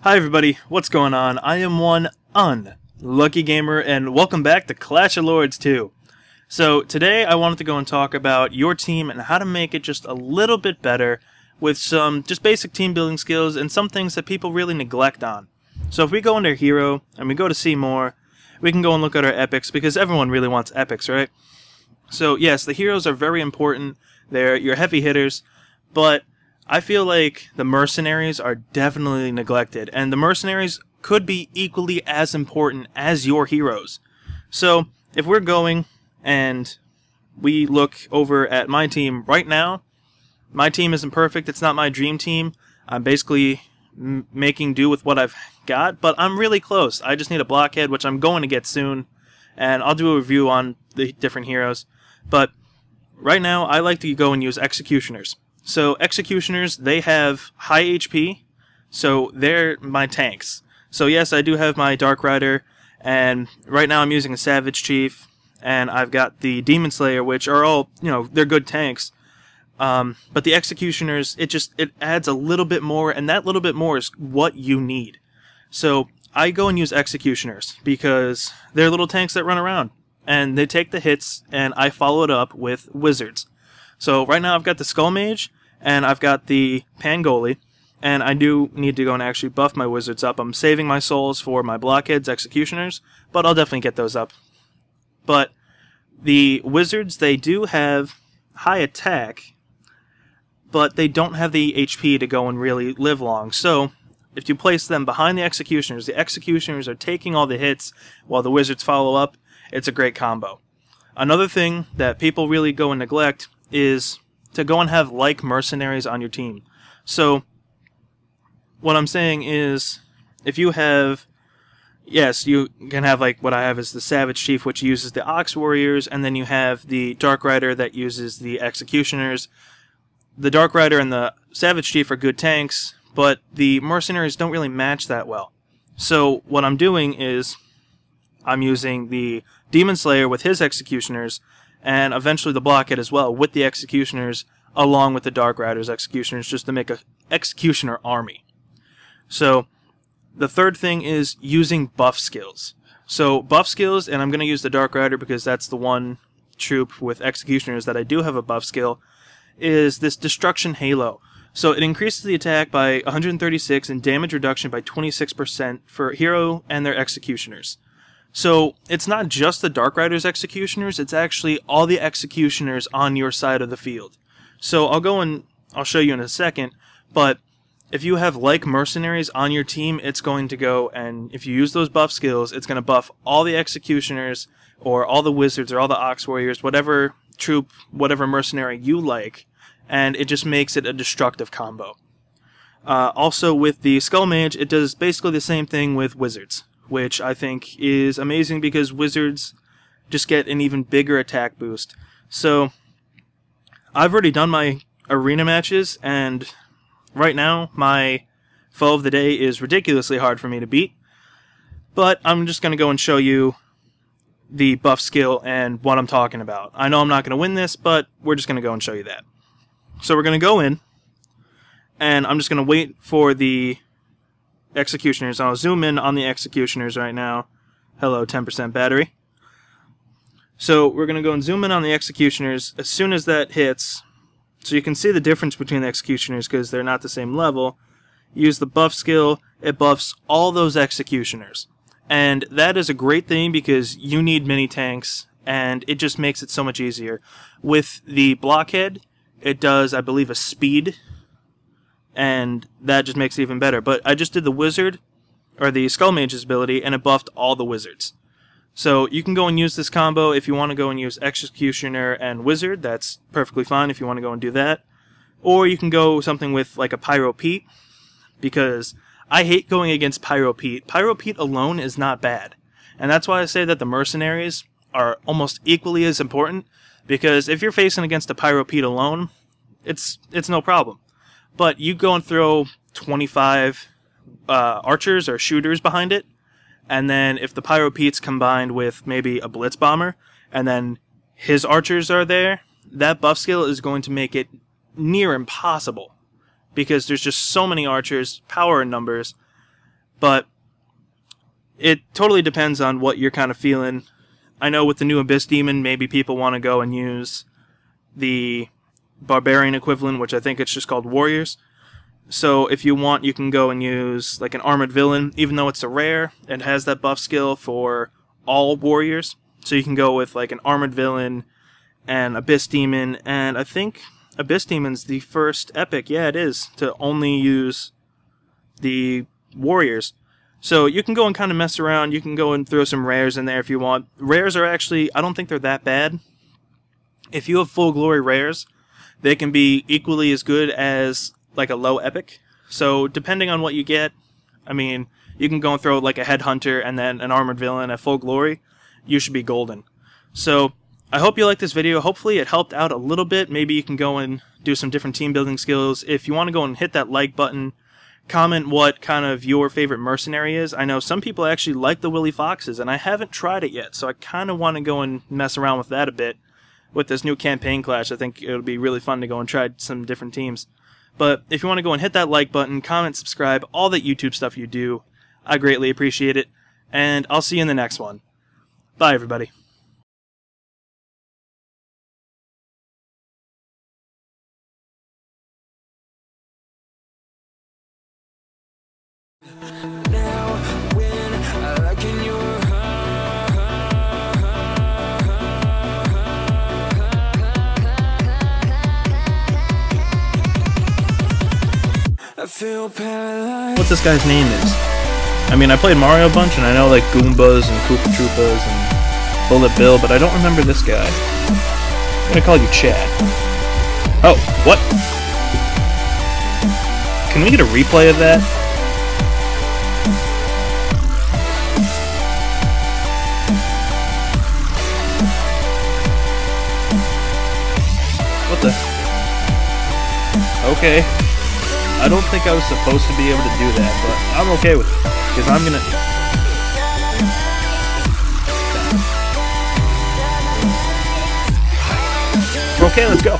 Hi everybody, what's going on? I am Oneunluckygamer and welcome back to Clash of Lords 2. So today I wanted to go and talk about your team and how to make it just a little bit better with some just basic team building skills and some things that people really neglect on. So if we go under Hero and we go to see more, we can go and look at our epics because everyone really wants epics, right? So yes, the heroes are very important. They're your heavy hitters, but I feel like the mercenaries are definitely neglected, and the mercenaries could be equally as important as your heroes. So if we're going and we look over at my team right now, my team isn't perfect. It's not my dream team. I'm basically making do with what I've got, but I'm really close. I just need a blockhead, which I'm going to get soon, and I'll do a review on the different heroes. But right now, I like to go and use executioners. So executioners, they have high HP, so they're my tanks. So yes, I do have my Dark Rider, and right now I'm using a Savage Chief, and I've got the Demon Slayer, which are all, they're good tanks. But the executioners, it adds a little bit more, and that little bit more is what you need. So I go and use executioners because they're little tanks that run around, and they take the hits, and I follow it up with wizards. So right now I've got the Skull Mage, and I've got the Pangoli, and I do need to go and actually buff my wizards up. I'm saving my souls for my blockheads, executioners, but I'll definitely get those up. But the wizards, they do have high attack, but they don't have the HP to go and really live long. So if you place them behind the executioners are taking all the hits while the wizards follow up. It's a great combo. Another thing that people really go and neglect is to go and have like mercenaries on your team. So what I'm saying is, if you have, yes, you can have like what I have is the Savage Chief, which uses the Ox Warriors, and then you have the Dark Rider that uses the Executioners. The Dark Rider and the Savage Chief are good tanks, but the mercenaries don't really match that well. So what I'm doing is I'm using the Demon Slayer with his Executioners, and eventually the blockhead as well with the executioners, along with the Dark Rider's executioners, just to make a executioner army. So the third thing is using buff skills. So buff skills, and I'm going to use the Dark Rider because that's the one troop with executioners that I do have a buff skill, is this Destruction Halo. So it increases the attack by 136 and damage reduction by 26% for hero and their executioners. So it's not just the Dark Rider's executioners, it's actually all the executioners on your side of the field. So I'll show you in a second, but if you have like mercenaries on your team, it's going to go, and if you use those buff skills, it's going to buff all the executioners or all the wizards or all the Ox Warriors, whatever troop, whatever mercenary you like, and it just makes it a destructive combo. Also with the Skull Mage, it does basically the same thing with wizards, which I think is amazing because wizards just get an even bigger attack boost. So I've already done my arena matches, and right now my foe of the day is ridiculously hard for me to beat. But I'm just going to go and show you the buff skill and what I'm talking about. I know I'm not going to win this, but we're just going to go and show you that. So we're going to go in, and I'm just going to wait for the executioners. I'll zoom in on the executioners right now. Hello, 10% battery. So we're going to go and zoom in on the executioners as soon as that hits. So you can see the difference between the executioners because they're not the same level. Use the buff skill, it buffs all those executioners. And that is a great thing because you need mini tanks, and it just makes it so much easier. With the blockhead, it does, I believe, a speed, and that just makes it even better. But I just did the wizard, or the Skull Mage's ability, and it buffed all the wizards. So you can go and use this combo if you want to go and use Executioner and Wizard. That's perfectly fine if you want to go and do that. Or you can go something with like a Pyro Pete, because I hate going against Pyro Pete. Pyro Pete alone is not bad. And that's why I say that the mercenaries are almost equally as important, because if you're facing against a Pyro Pete alone, it's no problem. But you go and throw 25 archers or shooters behind it, and then if the Pyro Pete's combined with maybe a Blitz Bomber, and then his archers are there, that buff skill is going to make it near impossible, because there's just so many archers, power in numbers, But it totally depends on what you're kind of feeling. I know with the new Abyss Demon, maybe people want to go and use the Barbarian equivalent, which I think it's just called Warriors. So if you want, you can go and use like an Armored Villain. Even though it's a rare, it has that buff skill for all Warriors. So you can go with like an Armored Villain and Abyss Demon. And I think Abyss Demon's the first epic, yeah it is, to only use the Warriors. So you can go and kind of mess around. You can go and throw some rares in there if you want. Rares are actually, I don't think they're that bad. If you have full glory rares, they can be equally as good as like a low epic. So depending on what you get, I mean, you can go and throw like a Headhunter and then an Armored Villain at full glory. You should be golden. So I hope you liked this video. Hopefully it helped out a little bit. Maybe you can go and do some different team building skills. If you want to go and hit that like button, comment what kind of your favorite mercenary is. I know some people actually like the Willy Foxes, and I haven't tried it yet, so I kind of want to go and mess around with that a bit. With this new campaign clash, I think it'll be really fun to go and try some different teams. But if you want to go and hit that like button, comment, subscribe, all that YouTube stuff you do, I greatly appreciate it. And I'll see you in the next one. Bye, everybody. What this guy's name is. I mean, I played Mario a bunch, and I know like Goombas and Koopa Troopas and Bullet Bill, but I don't remember this guy. I'm gonna call you Chad. Oh, what? Can we get a replay of that? What the? Okay. I don't think I was supposed to be able to do that, but I'm okay with it, because I'm gonna... Okay, let's go.